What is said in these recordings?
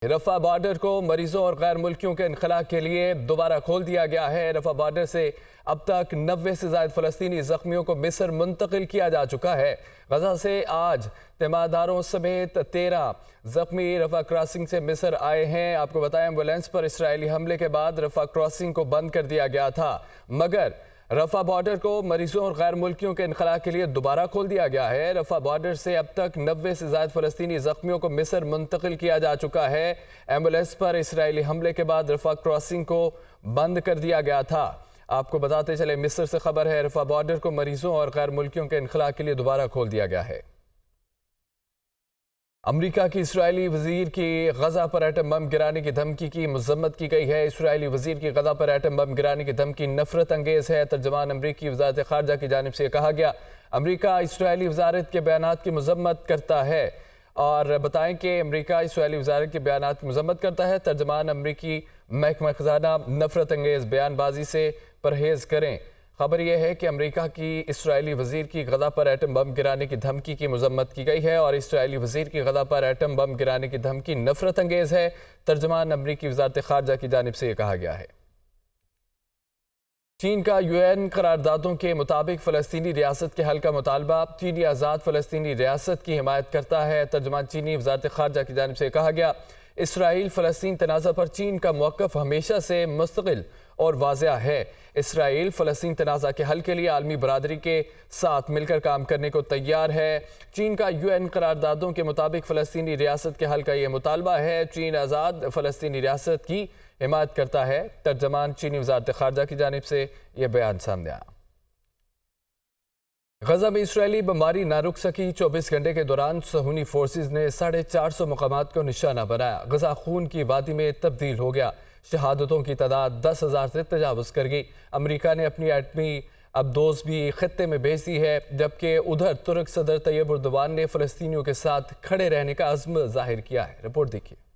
Rafah border کو مریضوں اور غیر ملکیوں کے انخلاء کے لیے دوبارہ کھول دیا گیا ہے۔ رفح بارڈر سے اب تک 90 سے زائد فلسطینی زخمیوں کو مصر منتقل کیا جا چکا ہے۔ غزہ سے آج تیمارداروں سمیت 13 زخمی رفح کراسنگ سے مصر آئے ہیں۔ آپ کو بتائیں ایمبولینس پر اسرائیلی حملے کے بعد رفح کراسنگ کو بند کر دیا گیا تھا، مگر رفح بارڈر کو مریضوں اور غیر ملکیوں کے انخلاء کے لیے دوبارہ کھول دیا گیا ہے۔ رفح بارڈر سے اب تک 90 سے زائد فلسطینی زخمیوں کو مصر منتقل کیا جا چکا ہے۔ ایمبولینس پر اسرائیلی حملے کے بعد رفح کراسنگ کو بند کر دیا گیا تھا۔ آپ کو بتاتے چلے مصر سے خبر ہے، رفح بارڈر کو مریضوں اور غیر ملکیوں کے انخلاء کے لیے دوبارہ کھول دیا گیا ہے۔ امریکہ کی اسرائیلی وزیر کی غزہ پر ایٹم بم گرانے کی دھمکی کی مذمت کی گئی ہے۔ اسرائیلی وزیر کی غزہ پر ایٹم بم گرانے کی دھمکی نفرت انگیز ہے۔ ترجمان امریکی وزارت خارجہ کی جانب سے کہا گیا، امریکہ اسرائیلی وزارت کے بیانات کی مذمت کرتا ہے، اور بتائیں کہ امریکہ اسرائیلی وزارت کے بیانات کی مذمت کرتا ہے۔ ترجمان امریکی محکمہ خزانہ نفرت انگیز بیان بازی سے پرہیز کریں۔ خبر یہ ہے کہ امریکہ کی اسرائیلی وزیر کی غزہ پر ایٹم بم گرانے کی دھمکی کی مذمت کی گئی ہے، اور اسرائیلی وزیر کی غزہ پر ایٹم بم گرانے کی دھمکی نفرت انگیز ہے۔ ترجمان امریکی وزارت خارجہ کی جانب سے یہ کہا گیا ہے۔ چین کا UN قراردادوں کے مطابق فلسطینی ریاست کے حل کا مطالبہ چینی آزاد فلسطینی ریاست کی حمایت کرتا ہے۔ ترجمان چینی وزارت خارجہ کی جانب سے کہا گیا، اسرائیل فلسطین تنازع پر چین کا موقف ہمیشہ سے مستقل اور واضح ہے۔ اسرائیل فلسطین تنازع کے حل کے لیے عالمی برادری کے ساتھ مل کر کام کرنے کو تیار ہے۔ چین کا UN قراردادوں کے مطابق فلسطینی ریاست کے حل کا یہ مطالبہ ہے۔ چین آزاد فلسطینی ریاست کی حمایت کرتا ہے۔ ترجمان چینی وزارت خارجہ کی جانب سے یہ بیان سامنے آیا۔ غزہ میں اسرائیلی بمباری نہ رک سکی۔ 24 گھنٹے کے دوران صہیونی فورسز نے 450 مقامات کو نشانہ بنایا۔ غزہ خون کی وادی میں تبدیل ہو گیا۔ شہادتوں کی تعداد 10,000 سے تجاوز کر گئی۔ امریکہ نے اپنی ایٹمی ابدوز بھی خطے میں بھیج دی ہے، جبکہ ادھر ترک صدر طیب اردوان نے فلسطینیوں کے ساتھ کھڑے رہنے کا عزم ظاہر کیا ہے۔ رپورٹ دیکھیے۔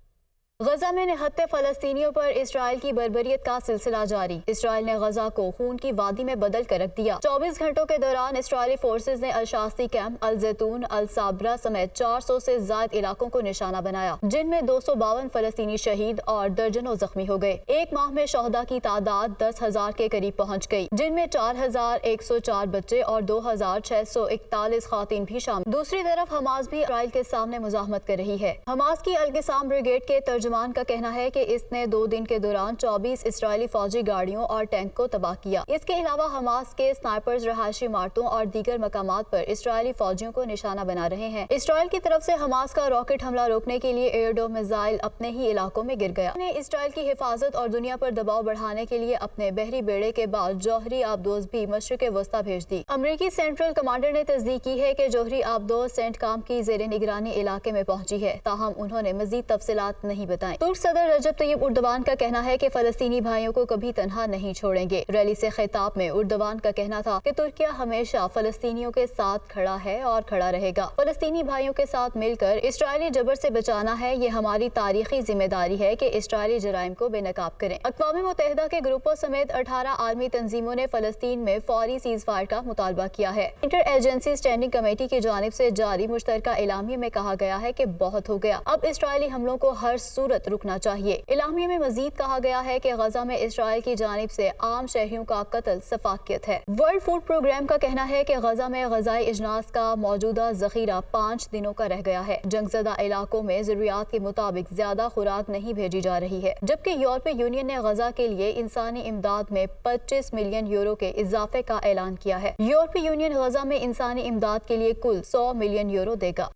غزہ میں نہتے فلسطینیوں پر اسرائیل کی بربریت کا سلسلہ جاری۔ اسرائیل نے غزہ کو خون کی وادی میں بدل کر رکھ دیا۔ 24 گھنٹوں کے دوران اسرائیلی فورسز نے الشاستی کیمپ، الزیتون، الصابرہ سمیت 400 سے زائد علاقوں کو نشانہ بنایا، جن میں 252 فلسطینی شہید اور درجنوں زخمی ہو گئے۔ ایک ماہ میں شہداء کی تعداد 10,000 کے قریب پہنچ گئی، جن میں 4,104 بچے اور 2,641 خواتین بھی شامل۔ دوسری طرف حماس بھی اسرائیل کے سامنے مزاحمت کر رہی ہے۔ حماس کی القسام بریگیڈ کے ترجمان کا کہنا ہے کہ اس نے 2 دن کے دوران 24 اسرائیلی فوجی گاڑیوں اور ٹینک کو تباہ کیا۔ اس کے علاوہ حماس کے سنائپرز رہائشی عمارتوں اور دیگر مقامات پر اسرائیلی فوجیوں کو نشانہ بنا رہے ہیں۔ اسرائیل کی طرف سے حماس کا راکٹ حملہ روکنے کے لیے ایئر ڈوم میزائل اپنے ہی علاقوں میں گر گیا۔ انہوں نے اسرائیل کی حفاظت اور دنیا پر دباؤ بڑھانے کے لیے اپنے بحری بیڑے کے بعد جوہری آبدوز بھی مشرق وسطی بھیج دی۔ امریکی سینٹرل کمانڈر نے تصدیق کی ہے کہ جوہری آبدوز سینٹ کام کی زیر نگرانی علاقے میں پہنچی ہے، تاہم انہوں نے مزید تفصیلات نہیں بتائیں۔ ترک صدر رجب طیب اردوان کا کہنا ہے کہ فلسطینی بھائیوں کو کبھی تنہا نہیں چھوڑیں گے۔ ریلی سے خطاب میں اردوان کا کہنا تھا کہ ترکیہ ہمیشہ فلسطینیوں کے ساتھ کھڑا ہے اور کھڑا رہے گا۔ فلسطینی بھائیوں کے ساتھ مل کر اسرائیلی جبر سے بچانا ہے۔ یہ ہماری تاریخی ذمہ داری ہے کہ اسرائیلی جرائم کو بے نقاب کریں۔ اقوام متحدہ کے گروپوں سمیت 18 عالمی تنظیموں نے فلسطین میں فوری سیز فائر کا مطالبہ کیا ہے۔ انٹر ایجنسی اسٹینڈنگ کمیٹی کی جانب سے جاری مشترکہ اعلامیے میں کہا گیا ہے کہ بہت ہو گیا، اب اسرائیلی حملوں کو ہر صورت رکنا چاہیے۔ اعلامیے میں مزید کہا گیا ہے کہ غزہ میں اسرائیل کی جانب سے عام شہریوں کا قتل سفاکیت ہے۔ ورلڈ فوڈ پروگرام کا کہنا ہے کہ غزہ میں غذائی اجناس کا موجودہ ذخیرہ 5 دنوں کا رہ گیا ہے۔ جنگ زدہ علاقوں میں ضروریات کے مطابق زیادہ خوراک نہیں بھیجی جا رہی ہے، جبکہ یورپی یونین نے غزہ کے لیے انسانی امداد میں 25 ملین یورو کے اضافے کا اعلان کیا ہے۔ یورپی یونین غزہ میں انسانی امداد کے لیے کل 100 ملین یورو دے گا۔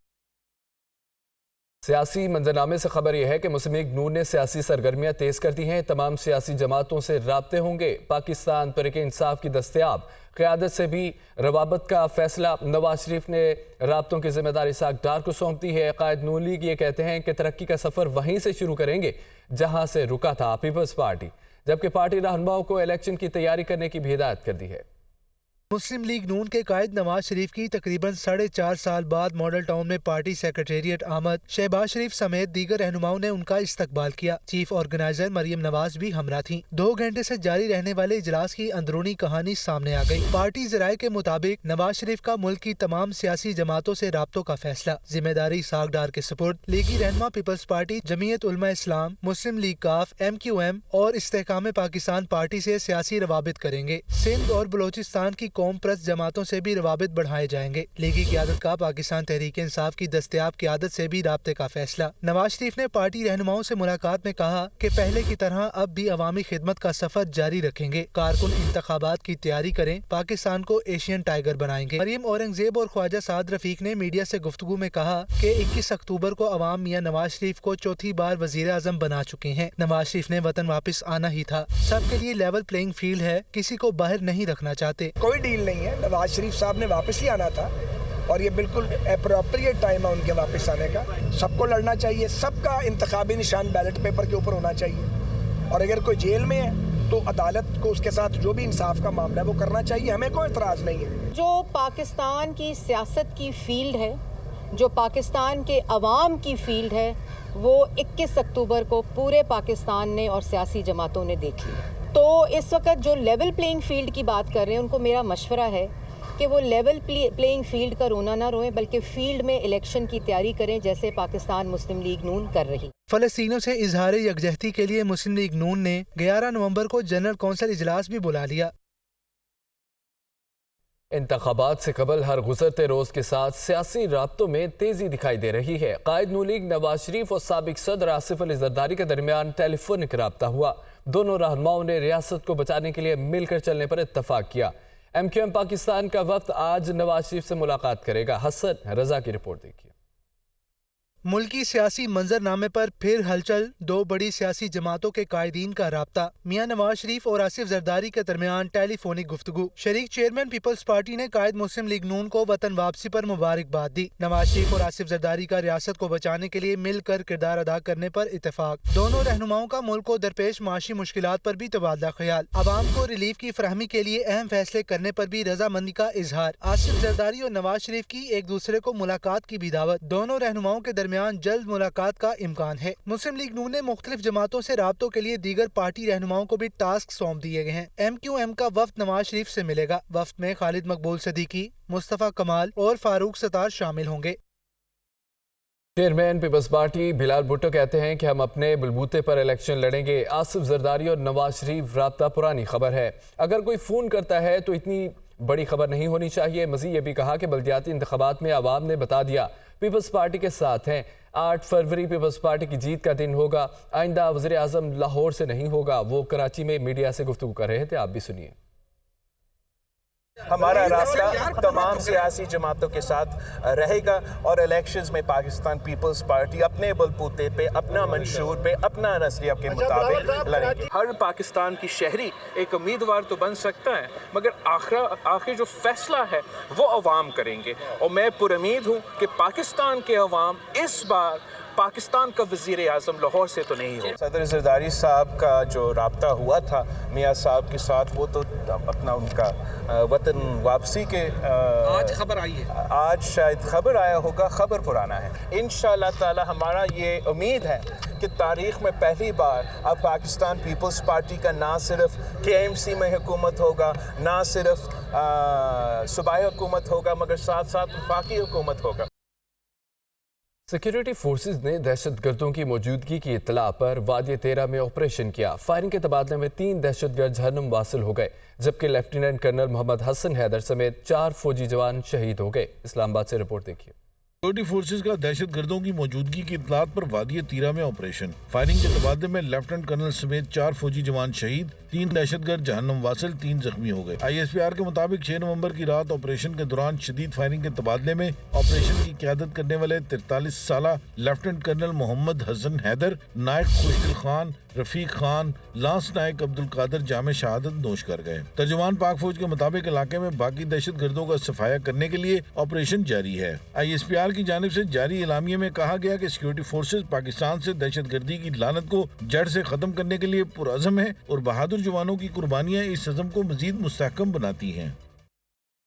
سیاسی منظرنامے سے خبر یہ ہے کہ مسلم لیگ نون نے سیاسی سرگرمیاں تیز کر دی ہیں۔ تمام سیاسی جماعتوں سے رابطے ہوں گے۔ پاکستان تحریک انصاف کی دستیاب قیادت سے بھی روابط کا فیصلہ نواز شریف نے رابطوں کی ذمہ داری اسحاق ڈار کو سونپ دی ہے۔ قائد نون لیگ یہ کہتے ہیں کہ ترقی کا سفر وہیں سے شروع کریں گے جہاں سے رکا تھا پیپلز پارٹی، جبکہ پارٹی رہنماؤں کو الیکشن کی تیاری کرنے کی بھی ہدایت کر دی ہے۔ مسلم لیگ نون کے قائد نواز شریف کی تقریباً 4.5 سال بعد ماڈل ٹاؤن میں پارٹی سیکریٹریٹ آمد شہباز شریف سمیت دیگر رہنماؤں نے ان کا استقبال کیا۔ چیف آرگنائزر مریم نواز بھی ہمراہ تھیں۔ 2 گھنٹے سے جاری رہنے والے اجلاس کی اندرونی کہانی سامنے آ گئی۔ پارٹی ذرائع کے مطابق نواز شریف کا ملک کی تمام سیاسی جماعتوں سے رابطوں کا فیصلہ، ذمہ داری اسحاق ڈار کے سپرد۔ لیگی رہنما پیپلز پارٹی، جمعیت علماء اسلام، مسلم لیگ کاف، MQM اور استحکام پاکستان پارٹی سے سیاسی روابط کریں گے۔ سندھ اور بلوچستان کی قوم پرست جماعتوں سے بھی روابط بڑھائے جائیں گے۔ لیگی قیادت کا پاکستان تحریک انصاف کی دستیاب قیادت سے بھی رابطے کا فیصلہ۔ نواز شریف نے پارٹی رہنماؤں سے ملاقات میں کہا کہ پہلے کی طرح اب بھی عوامی خدمت کا سفر جاری رکھیں گے۔ کارکن انتخابات کی تیاری کریں، پاکستان کو ایشین ٹائیگر بنائیں گے۔ مریم اورنگزیب اور خواجہ سعد رفیق نے میڈیا سے گفتگو میں کہا کہ 21 اکتوبر کو عوام میاں نواز شریف کو چوتھی بار وزیر اعظم بنا چکے ہیں۔ نواز شریف نے وطن واپس آنا ہی تھا، سب کے لیے لیول پلینگ فیلڈ ہے، کسی کو باہر نہیں رکھنا چاہتے۔ کوئی ڈیل نہیں ہے، نواز شریف صاحب نے واپس ہی آنا تھا اور یہ بالکل اپروپریٹ ٹائم ہے ان کے واپس آنے کا۔ سب کو لڑنا چاہیے، سب کا انتخابی نشان بیلٹ پیپر کے اوپر ہونا چاہیے، اور اگر کوئی جیل میں ہے تو عدالت کو اس کے ساتھ جو بھی انصاف کا معاملہ ہے وہ کرنا چاہیے، ہمیں کوئی اعتراض نہیں ہے۔ جو پاکستان کی سیاست کی فیلڈ ہے، جو پاکستان کے عوام کی فیلڈ ہے، وہ 21 اکتوبر کو پورے پاکستان نے اور سیاسی جماعتوں نے دیکھی۔ تو اس وقت جو لیول پلینگ فیلڈ کی بات کر رہے ہیں، ان کو میرا مشورہ ہے کہ وہ لیول پلینگ فیلڈ کا رونا نہ روئیں، بلکہ فیلڈ میں الیکشن کی تیاری کریں جیسے پاکستان مسلم لیگ نون کر رہی۔ فلسطینیوں سے اظہار یکجہتی کے لیے مسلم لیگ نون نے 11 نومبر کو جنرل کونسل اجلاس بھی بلا لیا۔ انتخابات سے قبل ہر گزرتے روز کے ساتھ سیاسی رابطوں میں تیزی دکھائی دے رہی ہے۔ قائد نون لیگ نواز شریف اور سابق صدر آصف علی زرداری کے درمیان ٹیلی فونک رابطہ ہوا۔ دونوں رہنماؤں نے ریاست کو بچانے کے لیے مل کر چلنے پر اتفاق کیا۔ MQM پاکستان کا وفد آج نواز شریف سے ملاقات کرے گا۔ حسن رضا کی رپورٹ دیکھیے۔ ملکی سیاسی منظر نامے پر پھر ہلچل، 2 بڑی سیاسی جماعتوں کے قائدین کا رابطہ، میاں نواز شریف اور آصف زرداری کے درمیان ٹیلی فونک گفتگو۔ شریک چیئرمین پیپلز پارٹی نے قائد مسلم لیگ نون کو وطن واپسی پر مبارکباد دی۔ نواز شریف اور آصف زرداری کا ریاست کو بچانے کے لیے مل کر کردار ادا کرنے پر اتفاق۔ دونوں رہنماؤں کا ملک کو درپیش معاشی مشکلات پر بھی تبادلہ خیال۔ عوام کو ریلیف کی فراہمی کے لیے اہم فیصلے کرنے پر بھی رضامندی کا اظہار۔ آصف زرداری اور نواز شریف کی ایک دوسرے کو ملاقات کی بھی دعوت۔ دونوں رہنماؤں کے درمیان جلد ملاقات کا امکان ہے۔ مسلم لیگ نون نے مختلف جماعتوں سے رابطوں کے لیے دیگر پارٹی رہنماؤں کو بھی ٹاسک سونپ دیے گئے ہیں۔ MQM کا وفد نواز شریف سے ملے گا۔ وفد میں خالد مقبول صدیقی، مصطفیٰ کمال اور فاروق ستار شامل ہوں گے۔ چیئرمین پیپلز پارٹی بلال بھٹو کہتے ہیں کہ ہم اپنے بلبوتے پر الیکشن لڑیں گے۔ آصف زرداری اور نواز شریف رابطہ پرانی خبر ہے، اگر کوئی فون کرتا ہے تو اتنی بڑی خبر نہیں ہونی چاہیے۔ مزید یہ بھی کہا کہ بلدیاتی انتخابات میں عوام نے بتا دیا پیپلز پارٹی کے ساتھ ہیں۔ 8 فروری پیپلز پارٹی کی جیت کا دن ہوگا۔ آئندہ وزیر اعظم لاہور سے نہیں ہوگا۔ وہ کراچی میں میڈیا سے گفتگو کر رہے تھے، آپ بھی سنیے۔ ہمارا رابطہ تمام سیاسی جماعتوں کے ساتھ رہے گا اور الیکشنز میں پاکستان پیپلز پارٹی اپنے بلبوتے پہ، اپنا منشور پہ، اپنا نظریہ کے مطابق لڑیں گے۔ ہر پاکستان کی شہری ایک امیدوار تو بن سکتا ہے، مگر آخر جو فیصلہ ہے وہ عوام کریں گے، اور میں پر امید ہوں کہ پاکستان کے عوام اس بار پاکستان کا وزیر اعظم لاہور سے تو نہیں ہو۔ صدر زرداری صاحب کا جو رابطہ ہوا تھا میاں صاحب کے ساتھ، وہ تو اپنا ان کا وطن واپسی کے آج خبر آئی ہے، آج شاید خبر آیا ہوگا، خبر پرانا ہے۔ انشاءاللہ تعالی ہمارا یہ امید ہے کہ تاریخ میں پہلی بار اب پاکستان پیپلز پارٹی کا نہ صرف KMC میں حکومت ہوگا، نہ صرف صوبائی حکومت ہوگا، مگر ساتھ ساتھ وفاقی حکومت ہوگا۔ سیکیورٹی فورسز نے دہشت گردوں کی موجودگی کی اطلاع پر وادی 13 میں آپریشن کیا۔ فائرنگ کے تبادلے میں 3 دہشت گرد جہنم واصل ہو گئے، جبکہ لیفٹیننٹ کرنل محمد حسن حیدر سمیت 4 فوجی جوان شہید ہو گئے۔ اسلام آباد سے رپورٹ دیکھیے۔ سیکورٹی فورسز کا دہشت گردوں کی موجودگی کی اطلاعات پر وادی 13 میں آپریشن۔ فائرنگ کے تبادلے میں لیفٹیننٹ کرنل سمیت 4 فوجی جوان شہید، 3 دہشت گرد جہنم واصل، 3 زخمی ہو گئے۔ ISPR کے مطابق 6 نومبر کی رات آپریشن کے دوران شدید فائرنگ کے تبادلے میں آپریشن کی قیادت کرنے والے 43 سالہ لیفٹیننٹ کرنل محمد حسن حیدر، نائک خوشدل خان، رفیق خان، لانس نائک عبد القادر جامع شہادت نوش کر گئے۔ ترجمان پاک فوج کے مطابق علاقے میں باقی دہشت گردوں کا صفایا کرنے کے لیے آپریشن جاری ہے۔ ISPR کی جانب سے جاری اعلامیے میں کہا گیا کہ سیکورٹی فورسز پاکستان سے دہشت گردی کی لعنت کو جڑ سے ختم کرنے کے لیے پرعزم ہیں، اور بہادر جوانوں کی قربانیاں اس عزم کو مزید مستحکم بناتی ہیں۔